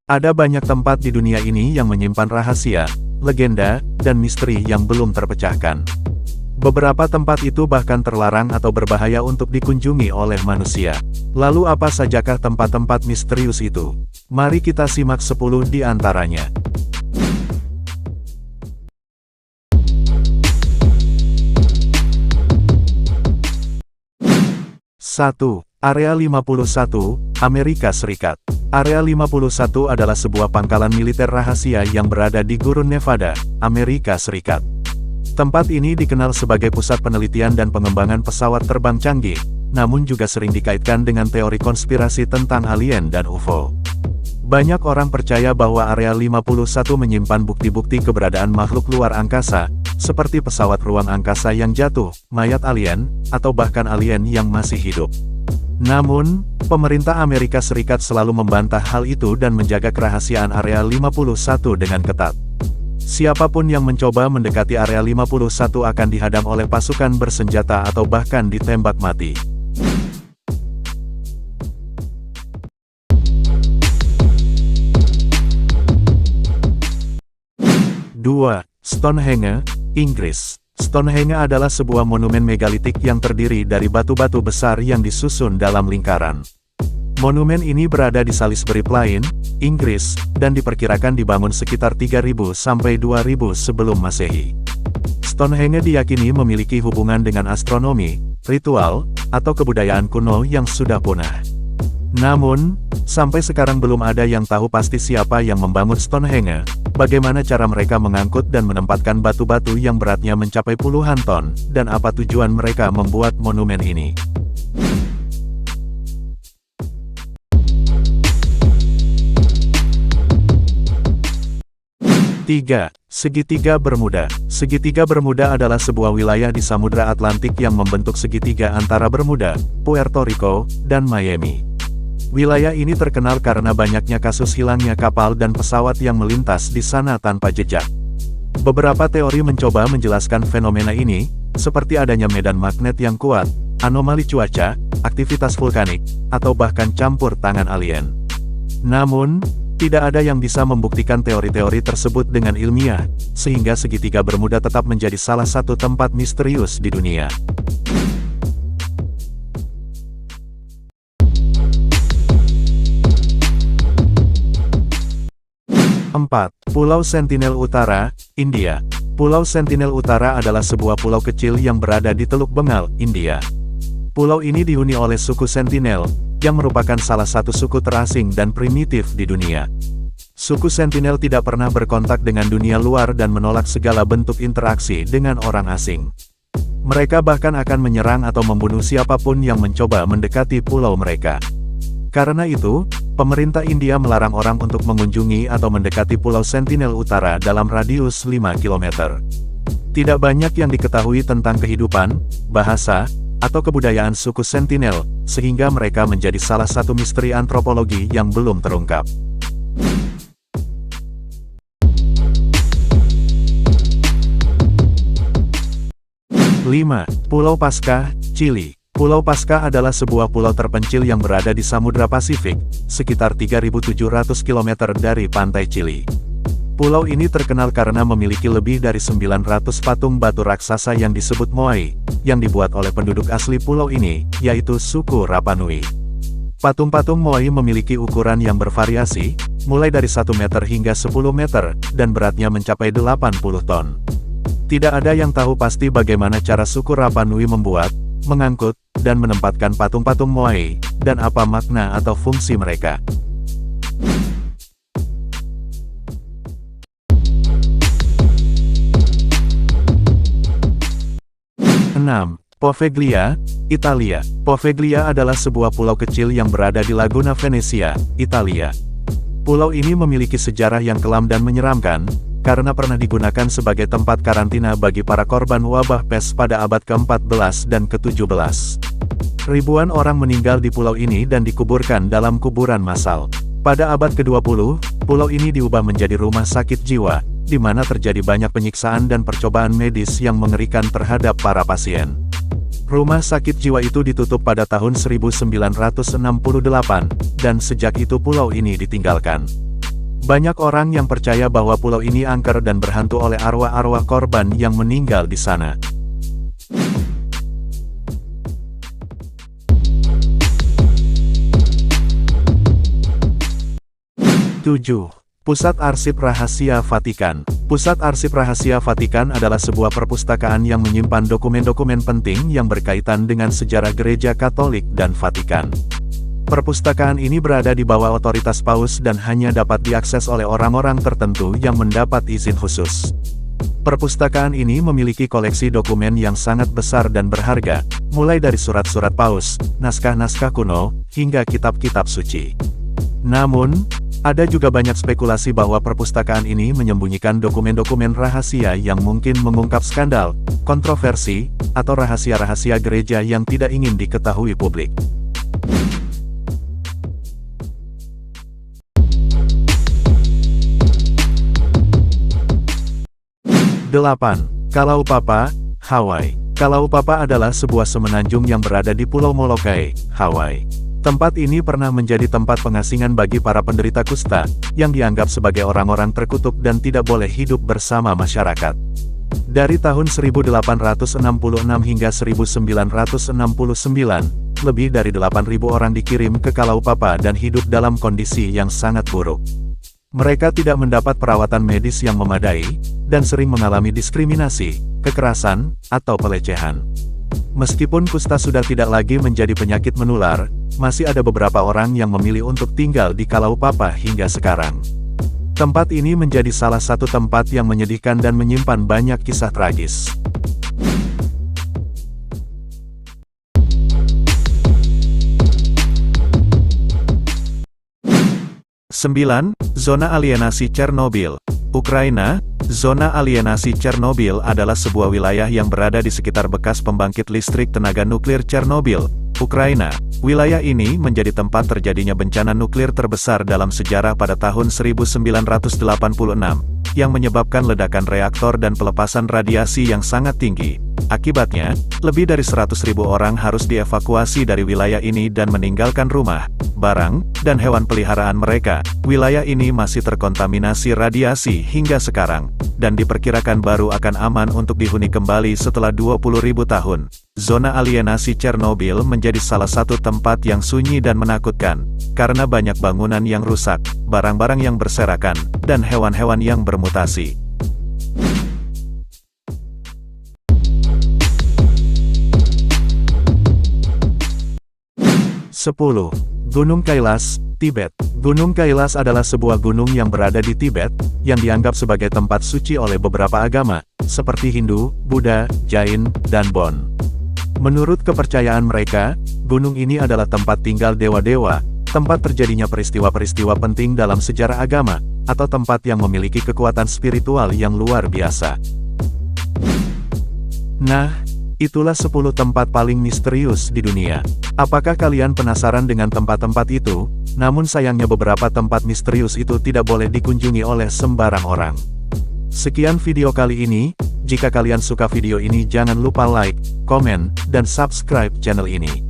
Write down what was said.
Ada banyak tempat di dunia ini yang menyimpan rahasia, legenda, dan misteri yang belum terpecahkan. Beberapa tempat itu bahkan terlarang atau berbahaya untuk dikunjungi oleh manusia. Lalu apa sajakah tempat-tempat misterius itu? Mari kita simak 10 di antaranya. 1. Area 51, Amerika Serikat. Area 51 adalah sebuah pangkalan militer rahasia yang berada di Gurun Nevada, Amerika Serikat. Tempat ini dikenal sebagai pusat penelitian dan pengembangan pesawat terbang canggih, namun juga sering dikaitkan dengan teori konspirasi tentang alien dan UFO. Banyak orang percaya bahwa Area 51 menyimpan bukti-bukti keberadaan makhluk luar angkasa, seperti pesawat ruang angkasa yang jatuh, mayat alien, atau bahkan alien yang masih hidup. Namun, pemerintah Amerika Serikat selalu membantah hal itu dan menjaga kerahasiaan Area 51 dengan ketat. Siapapun yang mencoba mendekati Area 51 akan dihadang oleh pasukan bersenjata atau bahkan ditembak mati. 2. Stonehenge, Inggris. Stonehenge adalah sebuah monumen megalitik yang terdiri dari batu-batu besar yang disusun dalam lingkaran. Monumen ini berada di Salisbury Plain, Inggris, dan diperkirakan dibangun sekitar 3000 sampai 2000 sebelum Masehi. Stonehenge diyakini memiliki hubungan dengan astronomi, ritual, atau kebudayaan kuno yang sudah punah. Namun, sampai sekarang belum ada yang tahu pasti siapa yang membangun Stonehenge, bagaimana cara mereka mengangkut dan menempatkan batu-batu yang beratnya mencapai puluhan ton, dan apa tujuan mereka membuat monumen ini. 3. Segitiga Bermuda. Segitiga Bermuda adalah sebuah wilayah di Samudra Atlantik yang membentuk segitiga antara Bermuda, Puerto Rico, dan Miami. Wilayah ini terkenal karena banyaknya kasus hilangnya kapal dan pesawat yang melintas di sana tanpa jejak. Beberapa teori mencoba menjelaskan fenomena ini, seperti adanya medan magnet yang kuat, anomali cuaca, aktivitas vulkanik, atau bahkan campur tangan alien. Namun, tidak ada yang bisa membuktikan teori-teori tersebut dengan ilmiah, sehingga segitiga Bermuda tetap menjadi salah satu tempat misterius di dunia. 4. Pulau Sentinel Utara, India. Pulau Sentinel Utara adalah sebuah pulau kecil yang berada di Teluk Bengal, India. Pulau ini dihuni oleh suku Sentinel, yang merupakan salah satu suku terasing dan primitif di dunia. Suku Sentinel tidak pernah berkontak dengan dunia luar dan menolak segala bentuk interaksi dengan orang asing. Mereka bahkan akan menyerang atau membunuh siapapun yang mencoba mendekati pulau mereka. Karena itu, pemerintah India melarang orang untuk mengunjungi atau mendekati Pulau Sentinel Utara dalam radius 5 km. Tidak banyak yang diketahui tentang kehidupan, bahasa, atau kebudayaan suku Sentinel, sehingga mereka menjadi salah satu misteri antropologi yang belum terungkap. 5. Pulau Pascha, Chili. Pulau Pascha adalah sebuah pulau terpencil yang berada di Samudra Pasifik, sekitar 3.700 km dari pantai Chili. Pulau ini terkenal karena memiliki lebih dari 900 patung batu raksasa yang disebut moai, yang dibuat oleh penduduk asli pulau ini, yaitu suku Rapa Nui. Patung-patung moai memiliki ukuran yang bervariasi, mulai dari 1 meter hingga 10 meter, dan beratnya mencapai 80 ton. Tidak ada yang tahu pasti bagaimana cara suku Rapa Nui membuat, mengangkut, dan menempatkan patung-patung moai, dan apa makna atau fungsi mereka. 6. Poveglia, Italia. Poveglia adalah sebuah pulau kecil yang berada di Laguna Venezia, Italia. Pulau ini memiliki sejarah yang kelam dan menyeramkan, karena pernah digunakan sebagai tempat karantina bagi para korban wabah pes pada abad ke-14 dan ke-17. Ribuan orang meninggal di pulau ini dan dikuburkan dalam kuburan massal. Pada abad ke-20, pulau ini diubah menjadi rumah sakit jiwa, di mana terjadi banyak penyiksaan dan percobaan medis yang mengerikan terhadap para pasien. Rumah sakit jiwa itu ditutup pada tahun 1968, dan sejak itu pulau ini ditinggalkan. Banyak orang yang percaya bahwa pulau ini angker dan berhantu oleh arwah-arwah korban yang meninggal di sana. 7. Pusat Arsip Rahasia Vatikan. Pusat Arsip Rahasia Vatikan adalah sebuah perpustakaan yang menyimpan dokumen-dokumen penting yang berkaitan dengan sejarah Gereja Katolik dan Vatikan. Perpustakaan ini berada di bawah otoritas Paus dan hanya dapat diakses oleh orang-orang tertentu yang mendapat izin khusus. Perpustakaan ini memiliki koleksi dokumen yang sangat besar dan berharga, mulai dari surat-surat Paus, naskah-naskah kuno, hingga kitab-kitab suci. Namun, ada juga banyak spekulasi bahwa perpustakaan ini menyembunyikan dokumen-dokumen rahasia yang mungkin mengungkap skandal, kontroversi, atau rahasia-rahasia gereja yang tidak ingin diketahui publik. 8. Kalaupapa, Hawaii. Kalaupapa adalah sebuah semenanjung yang berada di Pulau Molokai, Hawaii. Tempat ini pernah menjadi tempat pengasingan bagi para penderita kusta, yang dianggap sebagai orang-orang terkutuk dan tidak boleh hidup bersama masyarakat. Dari tahun 1866 hingga 1969, lebih dari 8.000 orang dikirim ke Kalaupapa dan hidup dalam kondisi yang sangat buruk. Mereka tidak mendapat perawatan medis yang memadai, dan sering mengalami diskriminasi, kekerasan, atau pelecehan. Meskipun kusta sudah tidak lagi menjadi penyakit menular, masih ada beberapa orang yang memilih untuk tinggal di Kalaupapa hingga sekarang. Tempat ini menjadi salah satu tempat yang menyedihkan dan menyimpan banyak kisah tragis. 9. Zona alienasi Chernobyl. Ukraina. Zona alienasi Chernobyl adalah sebuah wilayah yang berada di sekitar bekas pembangkit listrik tenaga nuklir Chernobyl, Ukraina. Wilayah ini menjadi tempat terjadinya bencana nuklir terbesar dalam sejarah pada tahun 1986, yang menyebabkan ledakan reaktor dan pelepasan radiasi yang sangat tinggi. Akibatnya, lebih dari 100.000 orang harus dievakuasi dari wilayah ini dan meninggalkan rumah, barang, dan hewan peliharaan mereka. Wilayah ini masih terkontaminasi radiasi hingga sekarang, dan diperkirakan baru akan aman untuk dihuni kembali setelah 20.000 tahun. Zona alienasi Chernobyl menjadi salah satu tempat yang sunyi dan menakutkan, karena banyak bangunan yang rusak, barang-barang yang berserakan, dan hewan-hewan yang bermutasi. 10. Gunung Kailas, Tibet. Gunung Kailas adalah sebuah gunung yang berada di Tibet, yang dianggap sebagai tempat suci oleh beberapa agama, seperti Hindu, Buddha, Jain, dan Bon. Menurut kepercayaan mereka, gunung ini adalah tempat tinggal dewa-dewa, tempat terjadinya peristiwa-peristiwa penting dalam sejarah agama, atau tempat yang memiliki kekuatan spiritual yang luar biasa. Nah, itulah 10 tempat paling misterius di dunia. Apakah kalian penasaran dengan tempat-tempat itu? Namun sayangnya beberapa tempat misterius itu tidak boleh dikunjungi oleh sembarang orang. Sekian video kali ini. Jika kalian suka video ini jangan lupa like, komen, dan subscribe channel ini.